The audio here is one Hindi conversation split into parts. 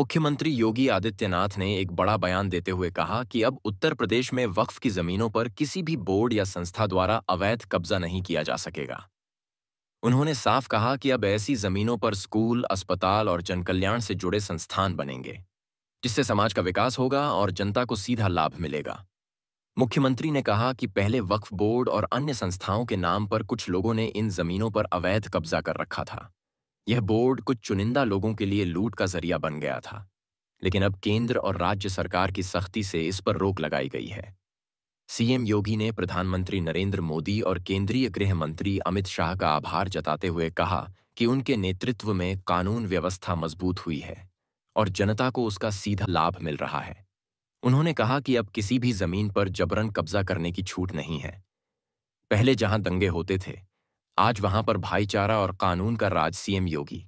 मुख्यमंत्री योगी आदित्यनाथ ने एक बड़ा बयान देते हुए कहा कि अब उत्तर प्रदेश में वक्फ की जमीनों पर किसी भी बोर्ड या संस्था द्वारा अवैध कब्जा नहीं किया जा सकेगा। उन्होंने साफ कहा कि अब ऐसी जमीनों पर स्कूल, अस्पताल और जनकल्याण से जुड़े संस्थान बनेंगे, जिससे समाज का विकास होगा और जनता को सीधा लाभ मिलेगा। मुख्यमंत्री ने कहा कि पहले वक्फ बोर्ड और अन्य संस्थाओं के नाम पर कुछ लोगों ने इन जमीनों पर अवैध कब्जा कर रखा था। यह बोर्ड कुछ चुनिंदा लोगों के लिए लूट का जरिया बन गया था, लेकिन अब केंद्र और राज्य सरकार की सख्ती से इस पर रोक लगाई गई है। सीएम योगी ने प्रधानमंत्री नरेंद्र मोदी और केंद्रीय गृह मंत्री अमित शाह का आभार जताते हुए कहा कि उनके नेतृत्व में कानून व्यवस्था मजबूत हुई है और जनता को उसका सीधा लाभ मिल रहा है। उन्होंने कहा कि अब किसी भी जमीन पर जबरन कब्जा करने की छूट नहीं है। पहले जहां दंगे होते थे, आज वहां पर भाईचारा और कानून का राज। सीएम योगी।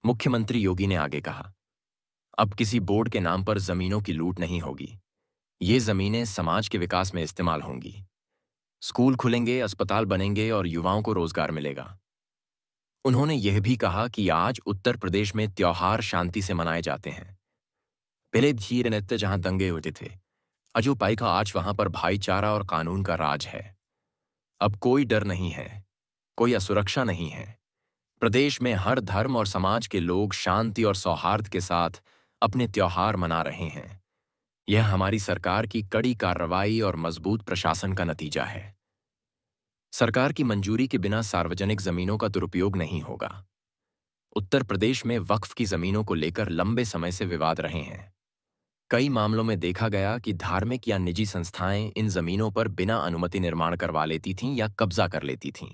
मुख्यमंत्री योगी ने आगे कहा, अब किसी बोर्ड के नाम पर जमीनों की लूट नहीं होगी। ये जमीनें समाज के विकास में इस्तेमाल होंगी। स्कूल खुलेंगे, अस्पताल बनेंगे और युवाओं को रोजगार मिलेगा। उन्होंने यह भी कहा कि आज उत्तर प्रदेश में त्योहार शांति से मनाए जाते हैं। पहले धीर नृत्य जहां दंगे होते थे, अजूपाई का आज वहां पर भाईचारा और कानून का राज है। अब कोई डर नहीं है, कोई असुरक्षा नहीं है। प्रदेश में हर धर्म और समाज के लोग शांति और सौहार्द के साथ अपने त्योहार मना रहे हैं। यह हमारी सरकार की कड़ी कार्रवाई और मजबूत प्रशासन का नतीजा है। सरकार की मंजूरी के बिना सार्वजनिक जमीनों का दुरुपयोग नहीं होगा। उत्तर प्रदेश में वक्फ की जमीनों को लेकर लंबे समय से विवाद रहे हैं। कई मामलों में देखा गया कि धार्मिक या निजी संस्थाएं इन जमीनों पर बिना अनुमति निर्माण करवा लेती थीं या कब्जा कर लेती थीं।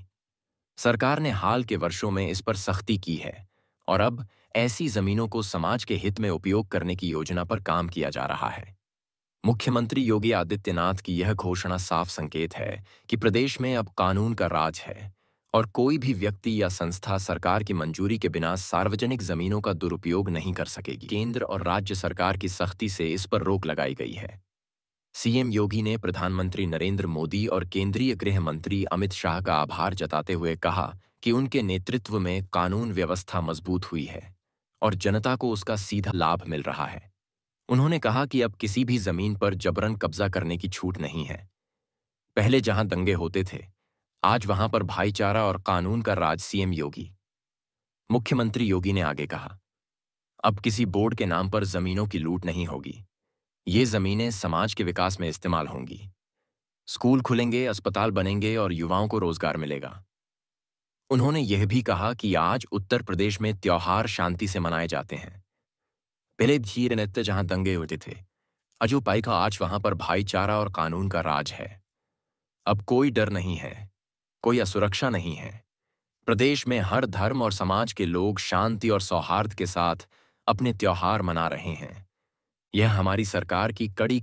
सरकार ने हाल के वर्षों में इस पर सख्ती की है और अब ऐसी जमीनों को समाज के हित में उपयोग करने की योजना पर काम किया जा रहा है। मुख्यमंत्री योगी आदित्यनाथ की यह घोषणा साफ संकेत है कि प्रदेश में अब कानून का राज है और कोई भी व्यक्ति या संस्था सरकार की मंजूरी के बिना सार्वजनिक जमीनों का दुरुपयोग नहीं कर सकेगी। केंद्र और राज्य सरकार की सख्ती से इस पर रोक लगाई गई है। सीएम योगी ने प्रधानमंत्री नरेंद्र मोदी और केंद्रीय गृह मंत्री अमित शाह का आभार जताते हुए कहा कि उनके नेतृत्व में कानून व्यवस्था मजबूत हुई है और जनता को उसका सीधा लाभ मिल रहा है। उन्होंने कहा कि अब किसी भी जमीन पर जबरन कब्जा करने की छूट नहीं है। पहले जहां दंगे होते थे, आज वहां पर भाईचारा और कानून का राज। सीएम योगी। मुख्यमंत्री योगी ने आगे कहा, अब किसी बोर्ड के नाम पर जमीनों की लूट नहीं होगी। ये जमीनें समाज के विकास में इस्तेमाल होंगी। स्कूल खुलेंगे, अस्पताल बनेंगे और युवाओं को रोजगार मिलेगा। उन्होंने यह भी कहा कि आज उत्तर प्रदेश में त्योहार शांति से मनाए जाते हैं। पहले धीर नृत्य जहां दंगे होते थे, अजूपाई का आज वहां पर भाईचारा और कानून का राज है। अब कोई डर नहीं है, कोई असुरक्षा नहीं है। प्रदेश में हर धर्म और समाज के लोग शांति और सौहार्द के साथ अपने त्योहार मना रहे हैं। यह हमारी सरकार की कड़ी